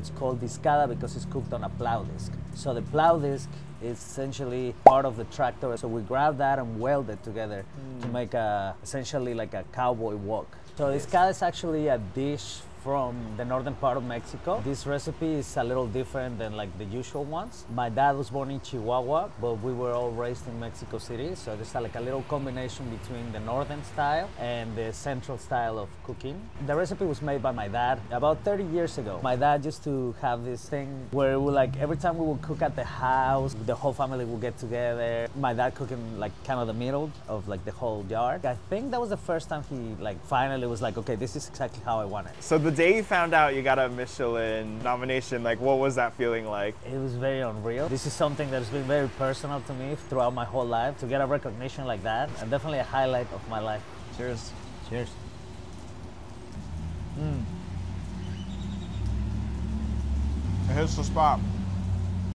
It's called discada because it's cooked on a plow disc. So the plow disc is essentially part of the tractor. So we grab that and weld it together to make essentially like a cowboy walk. So discada is actually a dish from the northern part of Mexico. This recipe is a little different than like the usual ones. My dad was born in Chihuahua, but we were all raised in Mexico City. So there's like a little combination between the northern style and the central style of cooking. The recipe was made by my dad about 30 years ago. My dad used to have this thing where we like every time we would cook at the house, the whole family would get together. My dad cooking like kind of the middle of like the whole yard. I think that was the first time he like finally was like, okay, this is exactly how I want it. So the day you found out you got a Michelin nomination, like what was that feeling like? It was very unreal. This is something that's been very personal to me throughout my whole life. To get a recognition like that, and definitely a highlight of my life. Cheers. Cheers. It hits the spot.